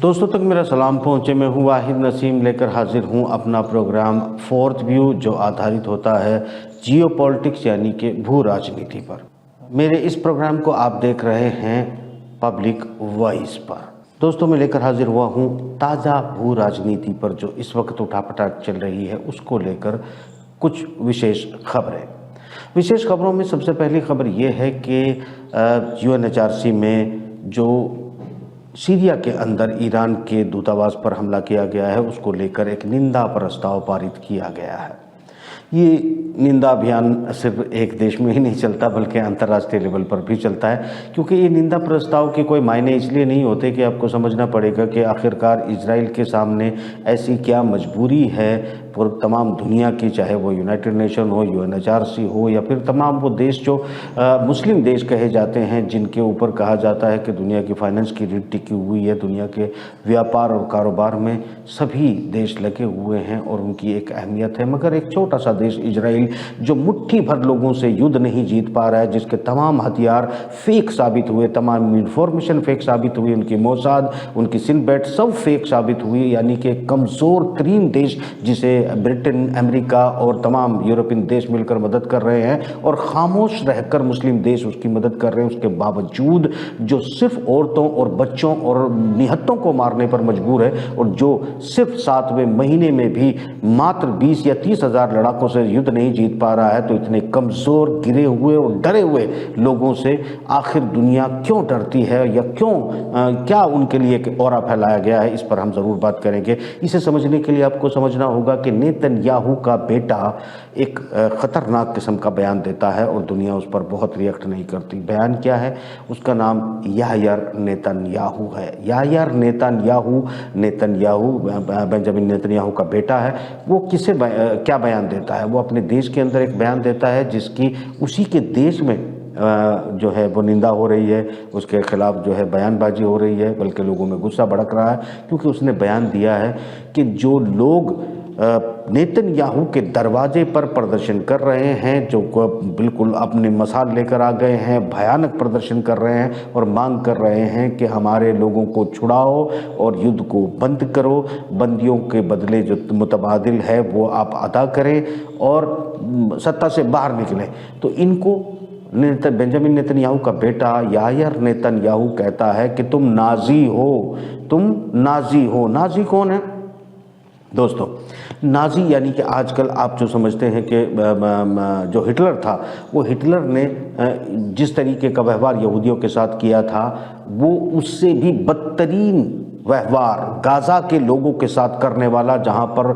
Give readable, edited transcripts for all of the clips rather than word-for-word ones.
दोस्तों तक मेरा सलाम पहुँचे। मैं हूँ वाहिद नसीम, लेकर हाजिर हूँ अपना प्रोग्राम फोर्थ व्यू, जो आधारित होता है जियो पॉलिटिक्स यानी कि भू राजनीति पर। मेरे इस प्रोग्राम को आप देख रहे हैं पब्लिक वॉइस पर। दोस्तों मैं लेकर हाजिर हुआ हूँ ताज़ा भू राजनीति पर जो इस वक्त उठापटाक चल रही है, उसको लेकर कुछ विशेष खबरें। विशेष खबरों में सबसे पहली खबर ये है कि UNHRC में जो सीरिया के अंदर ईरान के दूतावास पर हमला किया गया है, उसको लेकर एक निंदा प्रस्ताव पारित किया गया है। ये निंदा अभियान सिर्फ एक देश में ही नहीं चलता बल्कि अंतर्राष्ट्रीय लेवल पर भी चलता है, क्योंकि ये निंदा प्रस्ताव के कोई मायने इसलिए नहीं होते कि आपको समझना पड़ेगा कि आखिरकार इजराइल के सामने ऐसी क्या मजबूरी है पूरी तमाम दुनिया की, चाहे वो यूनाइटेड नेशन हो, UNHRC हो, या फिर तमाम वो देश जो मुस्लिम देश कहे जाते हैं, जिनके ऊपर कहा जाता है कि दुनिया की फाइनेंस की रीढ़ टिकी हुई है, दुनिया के व्यापार और कारोबार में सभी देश लगे हुए हैं और उनकी एक अहमियत है। मगर एक छोटा सा देश इजराइल जो मुट्ठी भर लोगों से युद्ध नहीं जीत पा रहा है, जिसके तमाम हथियार फेक साबित हुए, तमाम इंफॉर्मेशन फेक साबित हुई, उनकी मोसाद, उनकी सिनबेट सब फेक साबित हुई, यानी कि कमज़ोर तरीन देश जिसे ब्रिटेन, अमेरिका और तमाम यूरोपियन देश मिलकर मदद कर रहे हैं और खामोश रहकर मुस्लिम देश उसकी मदद कर रहे हैं, उसके बावजूद जो सिर्फ औरतों और बच्चों और निहत्तों को मारने पर मजबूर है और जो सिर्फ 7वें महीने में भी मात्र 20 या 30 हज़ार लड़ाकों से युद्ध नहीं जीत पा रहा है, तो इतने कमज़ोर, गिरे हुए और डरे हुए लोगों से आखिर दुनिया क्यों डरती है, या क्या उनके लिए एक औरा फैलाया गया है, इस पर हम ज़रूर बात करेंगे। इसे समझने के लिए आपको समझना होगा कि नेतन्याहू का बेटा एक ख़तरनाक किस्म का बयान देता है और दुनिया उस पर बहुत रिएक्ट नहीं करती। बयान क्या है? उसका नाम यायर नेतन्याहू है। यायर नेतन्याहू बेंजामिन नेतन्याहू का बेटा है। वो क्या बयान देता है? वो अपने देश के अंदर एक बयान देता है जिसकी उसी के देश में जो है वो निंदा हो रही है, उसके खिलाफ जो है बयानबाजी हो रही है, बल्कि लोगों में गुस्सा भड़क रहा है, क्योंकि उसने बयान दिया है कि जो लोग नेतन्याहू के दरवाजे पर प्रदर्शन कर रहे हैं, जो बिल्कुल अपने मसाल लेकर आ गए हैं, भयानक प्रदर्शन कर रहे हैं और मांग कर रहे हैं कि हमारे लोगों को छुड़ाओ और युद्ध को बंद करो, बंदियों के बदले जो मुतबादिल है वो आप अदा करें और सत्ता से बाहर निकलें, तो इनको बेंजामिन नेतन्याहू का बेटा यायर नेतन्याहू कहता है कि तुम नाजी हो, तुम नाजी हो। नाजी कौन है दोस्तों? नाजी यानी कि आजकल आप जो समझते हैं कि जो हिटलर था, वो हिटलर ने जिस तरीके का व्यवहार यहूदियों के साथ किया था, वो उससे भी बदतरीन व्यवहार गाज़ा के लोगों के साथ करने वाला, जहां पर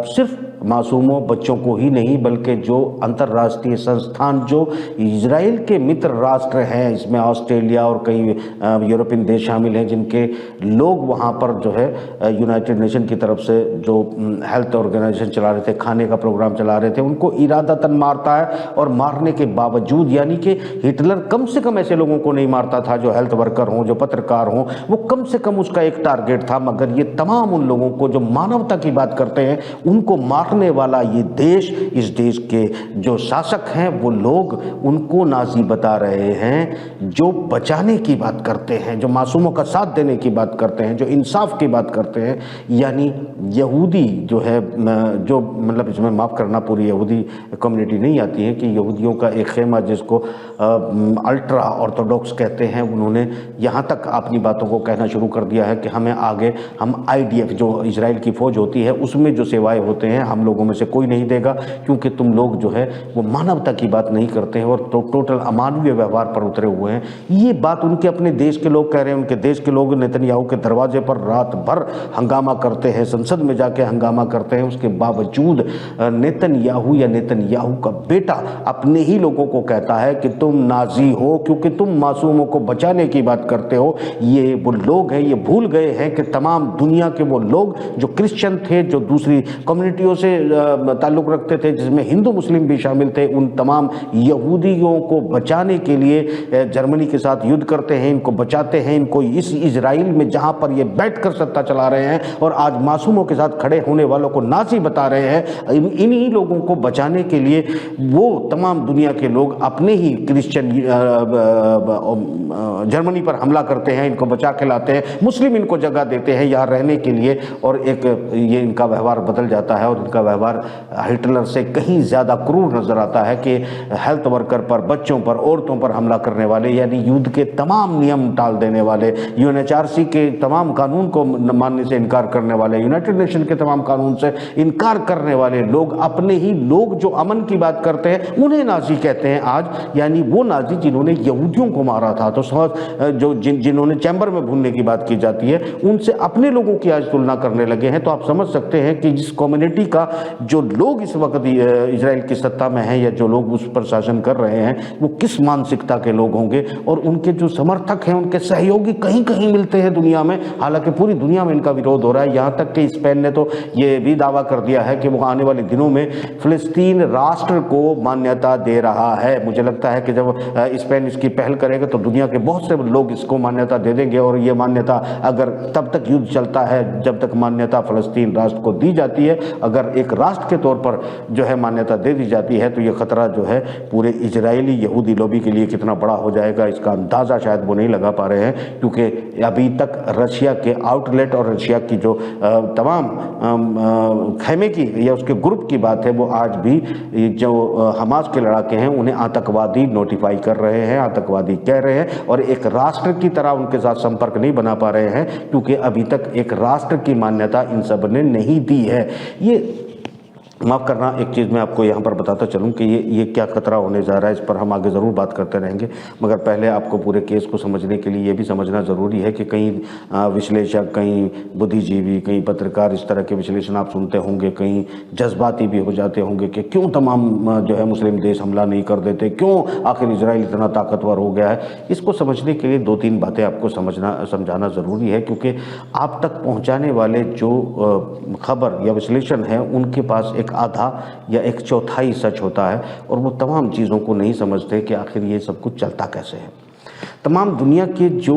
सिर्फ मासूमों, बच्चों को ही नहीं बल्कि जो अंतर्राष्ट्रीय संस्थान जो इजराइल के मित्र राष्ट्र हैं, इसमें ऑस्ट्रेलिया और कई यूरोपियन देश शामिल हैं, जिनके लोग वहाँ पर जो है यूनाइटेड नेशन की तरफ से जो हेल्थ ऑर्गेनाइजेशन चला रहे थे, खाने का प्रोग्राम चला रहे थे, उनको इरादतन मारता है। और मारने के बावजूद, यानी कि हिटलर कम से कम ऐसे लोगों को नहीं मारता था जो हेल्थ वर्कर हों, जो पत्रकार हों, वो कम से कम उसका एक टारगेट था। मगर ये तमाम उन लोगों को जो मानवता की बात करते हैं, उनको मारने वाला ये देश, इस देश के जो शासक हैं वो लोग उनको नाजी बता रहे हैं। जो बचाने की बात करते हैं, जो मासूमों का साथ देने की बात करते हैं, जो इंसाफ की बात करते हैं, यानी यहूदी जो है, जो मतलब इसमें माफ़ करना पूरी यहूदी कम्युनिटी नहीं आती है, कि यहूदियों का एक खेमा जिसको अल्ट्रा ऑर्थोडॉक्स कहते हैं, उन्होंने यहाँ तक अपनी बातों को कहना शुरू कर दिया है कि हमें आगे हम IDF जो इजराइल की फ़ौज होती है उसमें जो सेवाएं होते हैं हम लोगों में से कोई नहीं देगा, क्योंकि तुम लोग जो है वो मानवता की बात नहीं करते हैं और टोटल अमानवीय व्यवहार पर उतरे हुए हैं। ये बात उनके अपने देश के लोग कह रहे हैं। उनके देश के लोग नेतन्याहू के दरवाजे पर रात भर हंगामा करते हैं, संसद में जाके हंगामा करते हैं। उसके बावजूद नेतन्याहू या नेतन्याहू का बेटा अपने ही लोगों को कहता है कि तुम नाजी हो, क्योंकि तुम मासूमों को बचाने की बात करते हो। ये वो लोग हैं, ये भूल गए हैं कि तमाम दुनिया के वो लोग जो क्रिश्चियन थे, जो दूसरी कम्युनिटियों से से ताल्लुक़ रखते थे, जिसमें हिंदू मुस्लिम भी शामिल थे, उन तमाम यहूदियों को बचाने के लिए जर्मनी के साथ युद्ध करते हैं, इनको बचाते हैं, इनको इस इजराइल में जहाँ पर ये बैठकर सत्ता चला रहे हैं और आज मासूमों के साथ खड़े होने वालों को नाज़ी बता रहे हैं, इन्हीं लोगों को बचाने के लिए वो तमाम दुनिया के लोग अपने ही क्रिश्चियन जर्मनी पर हमला करते हैं, इनको बचा के लाते हैं, मुस्लिम इनको जगह देते हैं यहाँ रहने के लिए, और एक ये इनका व्यवहार बदल जाता है और इनका व्यवहार हिटलर से कहीं ज़्यादा क्रूर नज़र आता है कि हेल्थ वर्कर पर, बच्चों पर, औरतों पर हमला करने वाले, यानी युद्ध के तमाम नियम टाल देने वाले, यूएनएचआरसी के तमाम कानून को मानने से इनकार करने वाले, यूनाइटेड नेशन के तमाम कानून से इनकार करने वाले लोग, अपने ही लोग जो अमन की बात करते हैं उन्हें नाज़ी कहते हैं आज, यानी वो नाज़ी जिन्होंने यहूदियों को मारा था। तो जो जिन्होंने चैम्बर में भूनने की बात की जाती है, उनसे अपने लोगों की आज तुलना करने लगे हैं। तो आप समझ सकते हैं कि जिस कम्युनिटी का जो लोग इस वक्त इजराइल की सत्ता में हैं या जो लोग उस पर शासन कर रहे हैं वो किस मानसिकता के लोग होंगे, और उनके जो समर्थक हैं, उनके सहयोगी कहीं कहीं मिलते हैं दुनिया में, हालांकि पूरी दुनिया में इनका विरोध हो रहा है। यहाँ तक कि स्पेन ने तो ये भी दावा कर दिया है कि वो आने वाले दिनों में फिलिस्तीन राष्ट्र को मान्यता दे रहा है। मुझे लगता है कि जब स्पेन इसकी पहल करेगा तो दुनिया के बहुत से लोग इसको मान्यता दे देंगे, और ये मान्यता अगर तब तक युद्ध चलता है जब तक मान्यता फिलिस्तीन राष्ट्र को दी जाती है, अगर एक राष्ट्र के तौर पर जो है मान्यता दे दी जाती है तो ये खतरा जो है पूरे इजरायली यहूदी लॉबी के लिए कितना बड़ा हो जाएगा, इसका अंदाज़ा शायद वो नहीं लगा पा रहे हैं, क्योंकि अभी तक रशिया के आउटलेट और रशिया की जो तमाम खैमे की या उसके ग्रुप की बात है, वो आज भी जो हमास के लड़ाके हैं उन्हें आतंकवादी नोटिफाई कर रहे हैं, आतंकवादी कह रहे हैं, और एक राष्ट्र की तरह उनके साथ संपर्क नहीं बना पा रहे हैं, क्योंकि अभी तक एक राष्ट्र की मान्यता इन सब ने नहीं दी है। ये माफ़ करना, एक चीज़ मैं आपको यहाँ पर बताता चलूँ कि ये क्या खतरा होने जा रहा है, इस पर हम आगे ज़रूर बात करते रहेंगे, मगर पहले आपको पूरे केस को समझने के लिए ये भी समझना ज़रूरी है कि कई विश्लेषक, कई बुद्धिजीवी, कई पत्रकार इस तरह के विश्लेषण आप सुनते होंगे, कई जज्बाती भी हो जाते होंगे कि क्यों तमाम जो है मुस्लिम देश हमला नहीं कर देते, क्यों आखिर इजराइल इतना ताकतवर हो गया है। इसको समझने के लिए 2-3 बातें आपको समझाना ज़रूरी है, क्योंकि आप तक पहुँचाने वाले जो खबर या विश्लेषण है उनके पास एक आधा या एक चौथाई सच होता है, और वो तमाम चीज़ों को नहीं समझते कि आखिर ये सब कुछ चलता कैसे है। तमाम दुनिया के जो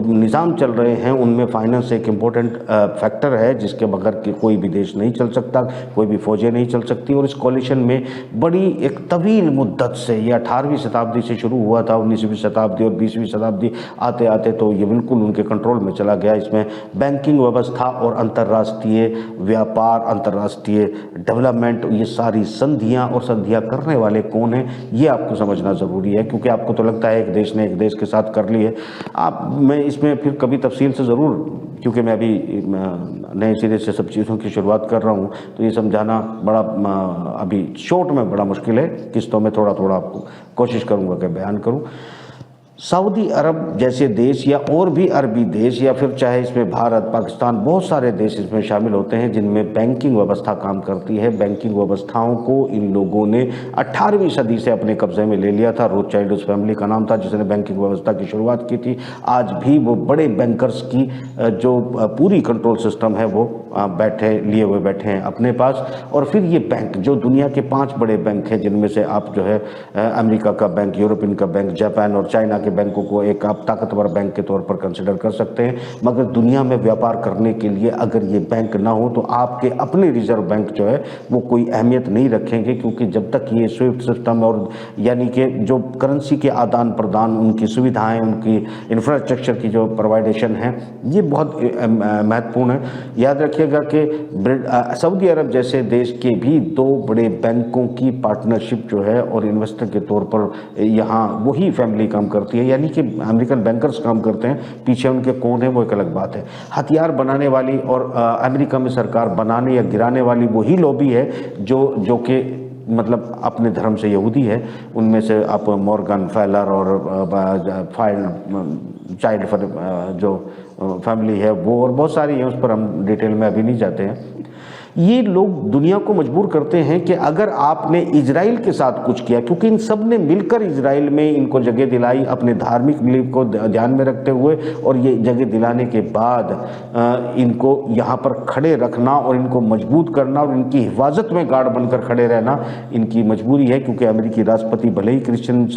निज़ाम चल रहे हैं उनमें फाइनेंस एक इम्पोर्टेंट फैक्टर है, जिसके बगैर कि कोई भी देश नहीं चल सकता, कोई भी फौजें नहीं चल सकती। और इस कॉलिशन में बड़ी एक तवील मुद्दत से, ये 18वीं शताब्दी से शुरू हुआ था, 19वीं शताब्दी और 20वीं शताब्दी आते आते तो ये बिल्कुल उनके कंट्रोल में चला गया। इसमें बैंकिंग व्यवस्था और अंतर्राष्ट्रीय व्यापार, अंतर्राष्ट्रीय डेवलपमेंट, ये सारी संधियाँ और संधियाँ करने वाले कौन हैं, ये आपको समझना ज़रूरी है, क्योंकि आपको तो लगता है एक देश ने एक देश के साथ कर ली है। मैं इसमें फिर कभी तफसील से ज़रूर, क्योंकि मैं अभी नए सिरे से सब चीज़ों की शुरुआत कर रहा हूँ, तो ये समझाना बड़ा अभी शॉर्ट में बड़ा मुश्किल है, किस्तों में थोड़ा थोड़ा आपको कोशिश करूँगा कि बयान करूँ। सऊदी अरब जैसे देश या और भी अरबी देश, या फिर चाहे इसमें भारत, पाकिस्तान, बहुत सारे देश इसमें शामिल होते हैं जिनमें बैंकिंग व्यवस्था काम करती है। बैंकिंग व्यवस्थाओं को इन लोगों ने 18वीं सदी से अपने कब्जे में ले लिया था। रोथशाइल्ड उस फैमिली का नाम था जिसने बैंकिंग व्यवस्था की शुरुआत की थी। आज भी वो बड़े बैंकर्स की जो पूरी कंट्रोल सिस्टम है वो लिए हुए बैठे हैं अपने पास। और फिर ये बैंक जो दुनिया के 5 बड़े बैंक हैं, जिनमें से आप जो है अमेरिका का बैंक, यूरोपियन का बैंक, जापान और चाइना के बैंकों को एक आप ताकतवर बैंक के तौर पर कंसिडर कर सकते हैं। मगर दुनिया में व्यापार करने के लिए अगर ये बैंक ना हो तो आपके अपने रिजर्व बैंक जो है वो कोई अहमियत नहीं रखेंगे, क्योंकि जब तक ये स्विफ्ट सिस्टम और यानी कि जो करेंसी के आदान प्रदान, उनकी सुविधाएं, उनकी इंफ्रास्ट्रक्चर की जो प्रोवाइडेशन है, ये बहुत महत्वपूर्ण है। याद रखिएगा कि सऊदी अरब जैसे देश के भी 2 बड़े बैंकों की पार्टनरशिप जो है और इन्वेस्टर के तौर पर यहाँ वही फैमिली काम करती है, यानी कि अमेरिकन बैंकर्स काम करते हैं। पीछे उनके कौन है वो एक अलग बात है। हथियार बनाने वाली और अमेरिका में सरकार बनाने या गिराने वाली वही लॉबी है जो कि मतलब अपने धर्म से यहूदी है। उनमें से आप मॉर्गन फैलर और चाइल्ड जो फैमिली है वो और बहुत सारी है, उस पर हम डिटेल में अभी नहीं जाते हैं। ये लोग दुनिया को मजबूर करते हैं कि अगर आपने इजराइल के साथ कुछ किया, क्योंकि इन सब ने मिलकर इजराइल में इनको जगह दिलाई अपने धार्मिक बिलीफ को ध्यान में रखते हुए, और ये जगह दिलाने के बाद इनको यहाँ पर खड़े रखना और इनको मजबूत करना और इनकी हिफाजत में गार्ड बनकर खड़े रहना इनकी मजबूरी है। क्योंकि अमेरिकी राष्ट्रपति भले ही क्रिश्चियन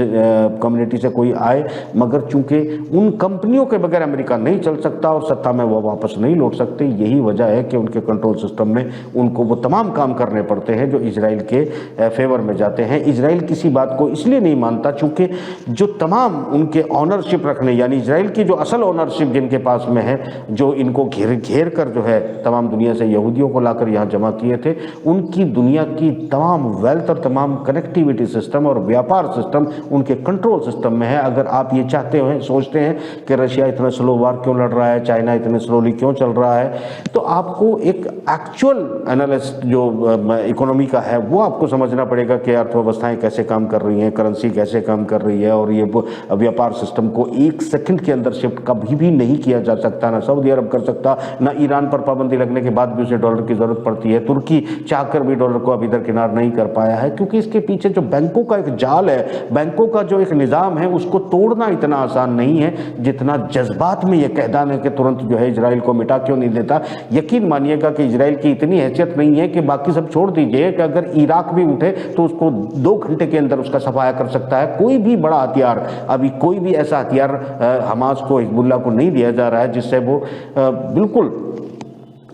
कम्युनिटी से कोई आए, मगर चूंकि उन कंपनियों के बगैर अमेरिका नहीं चल सकता और सत्ता में वो वापस नहीं लौट सकते, यही वजह है कि उनके कंट्रोल सिस्टम में उनको वो तमाम काम करने पड़ते हैं जो इजराइल के फेवर में जाते हैं। इजराइल किसी बात को इसलिए नहीं मानता चूंकि जो तमाम उनके ऑनरशिप रखने, यानी इजराइल की जो असल ऑनरशिप जिनके पास में है, जो इनको घेर कर जो है तमाम दुनिया से यहूदियों को लाकर यहाँ जमा किए थे, उनकी दुनिया की तमाम वेल्थ और तमाम कनेक्टिविटी सिस्टम और व्यापार सिस्टम उनके कंट्रोल सिस्टम में है। अगर आप ये चाहते हो, सोचते हैं कि रशिया इतना स्लो वार क्यों लड़ रहा है, चाइना इतने स्लोली क्यों चल रहा है, तो आपको एक एक्चुअल एनालिस्ट जो इकोनॉमी का है वो आपको समझना पड़ेगा कि अर्थव्यवस्थाएं कैसे काम कर रही हैं, करेंसी कैसे काम कर रही है, और ये व्यापार सिस्टम को एक सेकंड के अंदर शिफ्ट कभी भी नहीं किया जा सकता। ना सऊदी अरब कर सकता, ना ईरान पर पाबंदी लगने के बाद भी उसे डॉलर की जरूरत पड़ती है। तुर्की चाहकर भी डॉलर को अभी दरकिनार नहीं कर पाया है, क्योंकि इसके पीछे जो बैंकों का एक जाल है, बैंकों का जो एक निज़ाम है, उसको तोड़ना इतना आसान नहीं है जितना जज्बात में यह कह देने के तुरंत जो है इजराइल को मिटा क्यों नहीं देता। यकीन मानिएगा कि इजराइल की इतनी हैसियत नहीं है कि बाकी सब छोड़ दीजिए कि अगर इराक भी उठे तो उसको 2 घंटे के अंदर उसका सफाया कर सकता है। कोई भी बड़ा हथियार, अभी कोई भी ऐसा हथियार हमास को, हिजबुल्लाह को नहीं दिया जा रहा है जिससे वो बिल्कुल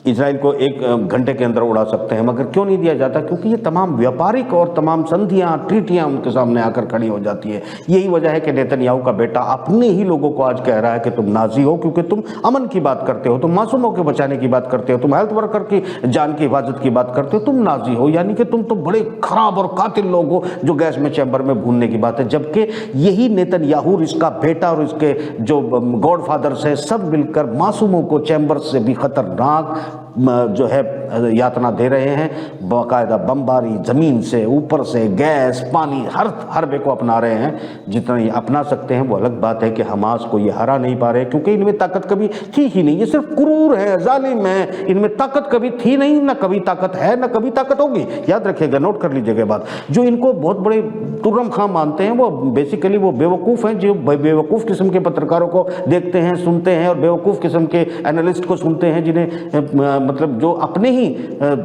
इजराइल को 1 घंटे के अंदर उड़ा सकते हैं। मगर क्यों नहीं दिया जाता? क्योंकि ये तमाम व्यापारिक और तमाम संधियां, ट्रीटियां उनके सामने आकर खड़ी हो जाती है। यही वजह है कि नेतन्याहू का बेटा अपने ही लोगों को आज कह रहा है कि तुम नाजी हो, क्योंकि तुम अमन की बात करते हो, तुम मासूमों के बचाने की बात करते हो, तुम हेल्थ वर्कर की जान की हिफाजत की बात करते हो, तुम नाजी हो, यानी कि तुम तो बड़े खराब और कातिल लोग हो जो गैस में चैम्बर में भूनने की बात है। जबकि यही नेतन्याहू, इसका बेटा और इसके जो गॉडफादर्स है, सब मिलकर मासूमों को चैम्बर से भी खतरनाक जो है यातना दे रहे हैं। बाकायदा बमबारी, जमीन से, ऊपर से, गैस, पानी, हर हरबे को अपना रहे हैं। जितना ये अपना सकते हैं वो अलग बात है कि हमास को ये हरा नहीं पा रहे, क्योंकि इनमें ताकत कभी थी ही नहीं। ये सिर्फ क्रूर है, जालिम है, इनमें ताकत कभी थी नहीं, ना कभी ताकत है, ना कभी ताकत होगी। याद रखिएगा, नोट कर लीजिएगा बात। जो इनको बहुत बड़े तुर्रम खां मानते हैं वो बेसिकली वो बेवकूफ़ हैं, जो बेवकूफ़ किस्म के पत्रकारों को देखते हैं, सुनते हैं, और बेवकूफ़ किस्म के एनालिस्ट को सुनते हैं, जिन्हें मतलब जो अपने ही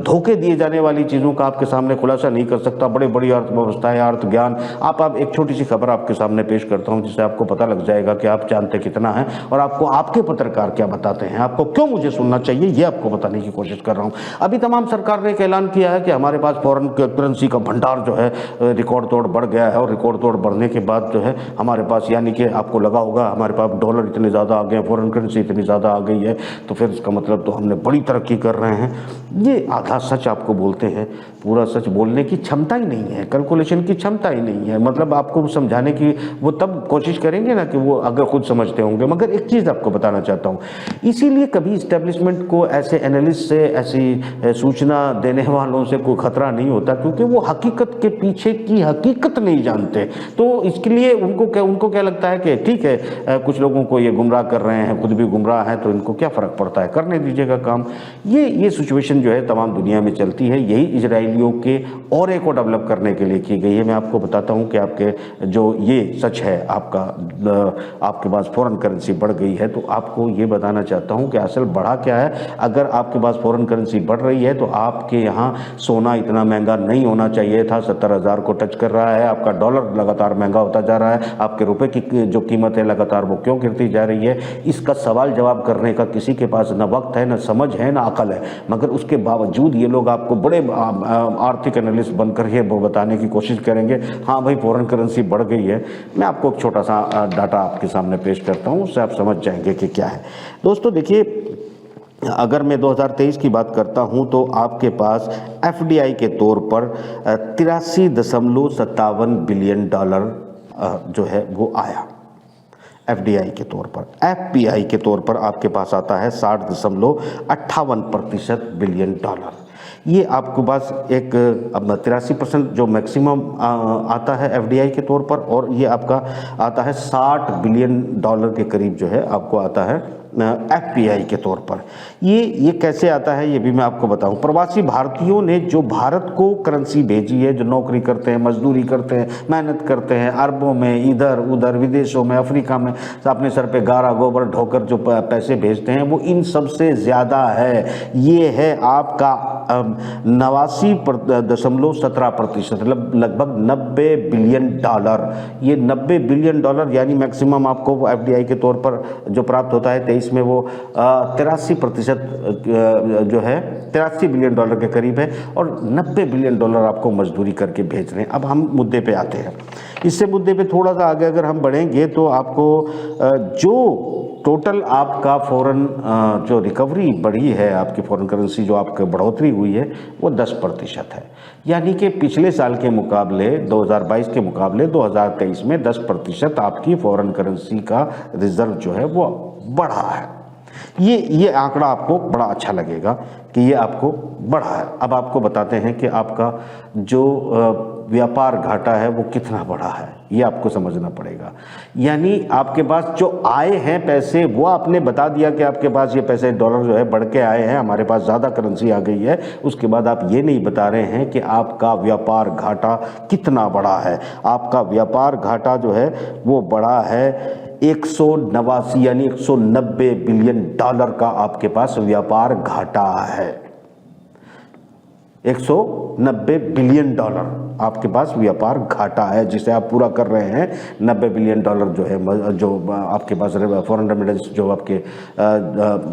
धोखे दिए जाने वाली चीज़ों का आपके सामने खुलासा नहीं कर सकता। बड़े बड़ी अर्थव्यवस्थाएं, अर्थ ज्ञान। आप एक छोटी सी खबर आपके सामने पेश करता हूं, जिससे आपको पता लग जाएगा कि आप जानते कितना है और आपको आपके पत्रकार क्या बताते हैं, आपको क्यों मुझे सुनना चाहिए, ये आपको बताने की कोशिश कर रहा हूं। अभी तमाम सरकार ने एक ऐलान किया है कि हमारे पास फॉरेन करेंसी का भंडार जो है रिकॉर्ड तोड़ बढ़ गया है, और रिकॉर्ड तोड़ बढ़ने के बाद जो है हमारे पास, यानी कि आपको लगा होगा हमारे पास डॉलर इतने ज़्यादा आ गए, फॉरेन करेंसी इतनी ज़्यादा आ गई है, तो फिर इसका मतलब तो हमने बड़ी तरक्की कर रहे हैं। ये आधा सच आपको बोलते हैं, पूरा सच बोलने की क्षमता ही नहीं है, कैलकुलेशन की क्षमता ही नहीं है। मतलब आपको समझाने की वो तब कोशिश करेंगे ना कि वो अगर खुद समझते होंगे। मगर एक चीज़ आपको बताना चाहता हूँ, इसीलिए कभी इस्टेब्लिशमेंट को ऐसे एनालिस्ट से, ऐसी सूचना देने वालों से कोई खतरा नहीं होता, क्योंकि वो हकीकत के पीछे की हकीकत नहीं जानते। तो इसके लिए उनको क्या लगता है कि ठीक है, कुछ लोगों को ये गुमराह कर रहे हैं, खुद भी गुमराह हैं, तो इनको क्या फ़र्क पड़ता है, करने दीजिएगा काम। ये सिचुएशन जो है तमाम दुनिया में चलती है। यही इजराइलियों के औरे को डेवलप करने के लिए की गई है। मैं आपको बताता हूं कि आपके जो ये सच है, आपके पास फॉरेन करेंसी बढ़ गई है, तो आपको ये बताना चाहता हूं कि असल बढ़ा क्या है। अगर आपके पास फॉरेन करेंसी बढ़ रही है तो आपके यहाँ सोना इतना महंगा नहीं होना चाहिए था, 70,000 को टच कर रहा है। आपका डॉलर लगातार महंगा होता जा रहा है, आपके रुपए की जो कीमत है लगातार वो क्यों गिरती जा रही है। इसका सवाल जवाब करने का किसी के पास न वक्त है, न समझ है, न अकल है। मगर उसके बावजूद ये लोग आपको बड़े आर्थिक एनालिस्ट बनकर ये बताने की कोशिश करेंगे, हाँ भाई फॉरेन करेंसी बढ़ गई है। मैं आपको एक छोटा सा डाटा आपके सामने पेश करता हूँ, उससे आप समझ जाएंगे कि क्या है। दोस्तों देखिए, अगर मैं 2023 की बात करता हूं तो आपके पास एफडीआई के तौर पर 83.57 बिलियन डॉलर जो है वो आया। एफडीआई के तौर पर, एफपीआई के तौर पर आपके पास आता है 60.58% बिलियन डॉलर। ये आपके पास एक 83% जो मैक्सिमम आता है एफडीआई के तौर पर, और ये आपका आता है 60 बिलियन डॉलर के करीब जो है आपको आता है FPI के तौर पर। ये कैसे आता है ये भी मैं आपको बताऊं। प्रवासी भारतीयों ने जो भारत को करेंसी भेजी है, जो नौकरी करते हैं, मजदूरी करते हैं, मेहनत करते हैं, अरबों में इधर उधर विदेशों में, अफ्रीका में अपने सर पे गारा गोबर ढोकर जो पैसे भेजते हैं, वो इन सबसे ज़्यादा है। ये है आपका 89.17%, लगभग 90 बिलियन डॉलर। ये 90 बिलियन डॉलर यानी मैक्सिमम आपको FDI के तौर पर जो प्राप्त होता है 23 में, वो 83% जो है 83 बिलियन डॉलर के करीब है, और 90 बिलियन डॉलर आपको मजदूरी करके भेज रहे हैं। अब हम मुद्दे पे आते हैं। इससे मुद्दे पे थोड़ा सा आगे अगर हम बढ़ेंगे तो आपको जो टोटल आपका फॉरेन जो रिकवरी बढ़ी है, आपकी फॉरेन करेंसी जो आपकी बढ़ोतरी हुई है, वो 10% है। यानी कि पिछले साल के मुकाबले 2022 के मुकाबले 2023 में 10% आपकी फॉरेन करेंसी का रिजर्व जो है वो बढ़ा है। ये आंकड़ा आपको बड़ा अच्छा लगेगा कि ये आपको बढ़ा है। अब आपको बताते हैं कि आपका जो व्यापार घाटा है वो कितना बढ़ा है, ये आपको समझना पड़ेगा। यानी आपके पास जो आए हैं पैसे, वो आपने बता दिया कि आपके पास ये पैसे डॉलर जो है बढ़ के आए हैं, हमारे पास ज़्यादा करेंसी आ गई है। उसके बाद आप ये नहीं बता रहे हैं कि आपका व्यापार घाटा कितना बढ़ा है। आपका व्यापार घाटा जो है वो बढ़ा है 189 यानी 190 बिलियन डॉलर का आपके पास व्यापार घाटा है। 190 बिलियन डॉलर आपके पास व्यापार घाटा है, जिसे आप पूरा कर रहे हैं। 90 बिलियन डॉलर जो है, जो आपके पास फॉरेन रेमिटेंस जो आपके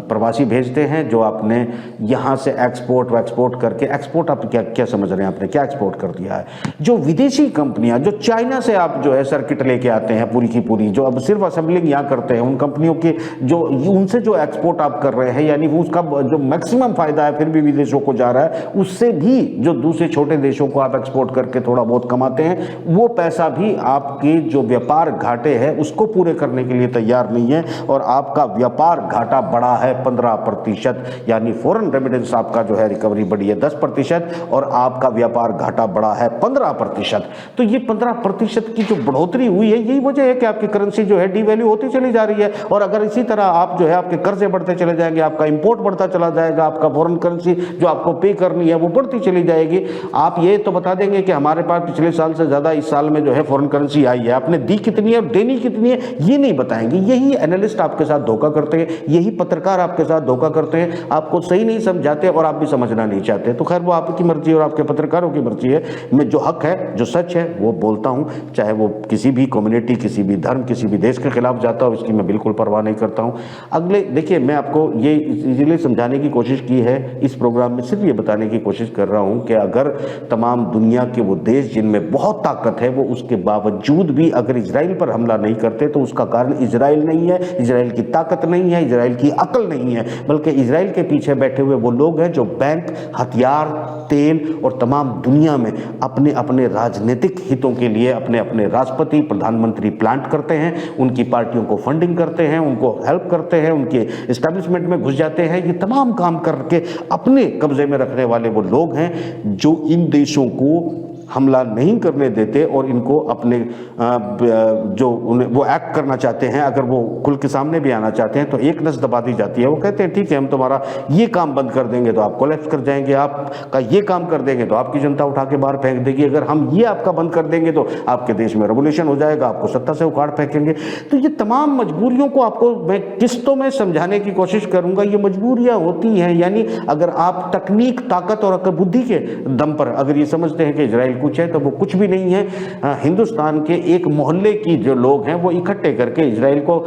प्रवासी भेजते हैं, जो आपने यहाँ से एक्सपोर्ट करके, एक्सपोर्ट आप क्या समझ रहे हैं, आपने क्या एक्सपोर्ट कर दिया है। जो विदेशी कंपनियां, जो चाइना से आप जो है सर्किट लेके आते हैं पूरी की पूरी, जो अब सिर्फ असेंबलिंग यहाँ करते हैं, उन कंपनियों के जो उनसे जो एक्सपोर्ट आप कर रहे हैं, यानी उसका जो मैक्सिमम फायदा है फिर भी विदेशों को जा रहा है, उससे भी जो दूसरे छोटे देशों को आप एक्सपोर्ट करके थोड़ा बहुत कमाते हैं, वो पैसा भी आपके जो व्यापार घाटे हैं उसको पूरे करने के लिए तैयार नहीं है। और आपका व्यापार घाटा बढ़ा है 15%, यानी फॉरेन रेमिटेंस आपका जो है रिकवरी बढ़ी है 10% और आपका व्यापार घाटा बढ़ा है 15%। तो ये 15% की जो बढ़ोतरी हुई है, यही वजह है कि आपकी करेंसी जो है डीवैल्यू होती चली जा रही है। और अगर इसी तरह आप जो है आपके कर्जे बढ़ते चले जाएंगे, आपका इंपोर्ट बढ़ता चला जाएगा, आपका फॉरेन करेंसी जो आपको पे करनी है वो बढ़ती चली जाएगी। आप ये तो बता देंगे कि हमारे पास पिछले साल से ज़्यादा इस साल में जो है फॉरेन करेंसी आई है, आपने दी कितनी है और देनी कितनी है, ये नहीं बताएंगे। यही एनालिस्ट आपके साथ धोखा करते हैं, यही पत्रकार आपके साथ धोखा करते हैं, आपको सही नहीं समझाते और आप भी समझना नहीं चाहते। तो खैर वो आपकी मर्जी और आपके पत्रकारों की मर्जी है। मैं जो हक है, जो सच है, वो बोलता हूँ, चाहे वो किसी भी कम्युनिटी, किसी भी धर्म, किसी भी देश के खिलाफ जाता हो, इसकी मैं बिल्कुल परवाह नहीं करता हूँ। अगले देखिए, मैं आपको ये इसलिए समझाने की कोशिश की है इस प्रोग्राम में, सिर्फ ये बताने की कोशिश कर रहा हूँ कि अगर तमाम दुनिया के वो देश जिनमें बहुत ताकत है, वो उसके बावजूद भी अगर इजराइल पर हमला नहीं करते, तो उसका कारण इजराइल नहीं है, इजराइल की ताकत नहीं है, इजराइल की अकल नहीं है, बल्कि इजराइल के पीछे बैठे हुए वो लोग हैं जो बैंक, हथियार, तेल और तमाम दुनिया में अपने अपने राजनीतिक हितों के लिए अपने अपने राष्ट्रपति, प्रधानमंत्री प्लांट करते हैं, उनकी पार्टियों को फंडिंग करते हैं, उनको हेल्प करते हैं, उनके एस्टेब्लिशमेंट में घुस जाते हैं। ये तमाम काम करके अपने कब्जे में रखने वाले वो लोग हैं जो इन देशों को हमला नहीं करने देते और इनको अपने जो उन्हें वो एक्ट करना चाहते हैं, अगर वो खुल के सामने भी आना चाहते हैं तो एक नस दबा दी जाती है। वो कहते हैं ठीक है, हम तुम्हारा ये काम बंद कर देंगे तो आप कोलैप्स कर जाएंगे, आपका ये काम कर देंगे तो आपकी जनता उठा के बाहर फेंक देगी, अगर हम ये आपका बंद कर देंगे तो आपके देश में रेवोल्यूशन हो जाएगा, आपको सत्ता से उखाड़ फेंकेंगे। तो ये तमाम मजबूरियों को आपको मैं किस्तों में समझाने की कोशिश करूंगा। ये मजबूरियां होती हैं, यानी अगर आप तकनीक, ताकत और अकल बुद्धि के दम पर अगर ये समझते हैं कि इजराइल कुछ है, तो वो कुछ भी नहीं है। हिंदुस्तान के एक मोहल्ले की जो लोग हैं वो इकट्ठे करके इजराइल को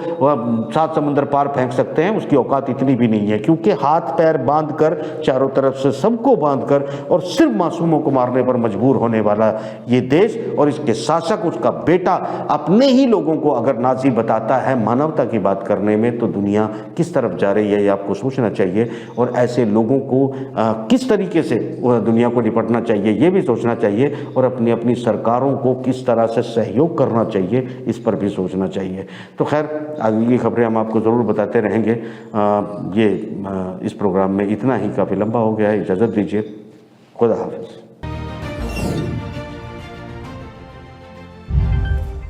7 समुंदर पार फेंक सकते हैं, उसकी औकात इतनी भी नहीं है, क्योंकि हाथ पैर बांधकर, चारों तरफ से सबको बांधकर और सिर्फ मासूमों को मारने पर मजबूर होने वाला ये देश और इसके शासक, उसका बेटा अपने ही लोगों को अगर नाज़ी बताता है मानवता की बात करने में, तो दुनिया किस तरफ जा रही है ये आपको सोचना चाहिए। और ऐसे लोगों को किस तरीके से दुनिया को निपटना चाहिए ये भी सोचना चाहिए, और अपनी अपनी सरकारों को किस तरह से सहयोग करना चाहिए इस पर भी सोचना चाहिए। तो खैर, आगे की खबरें हम आपको ज़रूर बताते रहेंगे। इस प्रोग्राम में इतना ही, काफ़ी लंबा हो गया है, इजाज़त दीजिए। खुदा हाफिज़।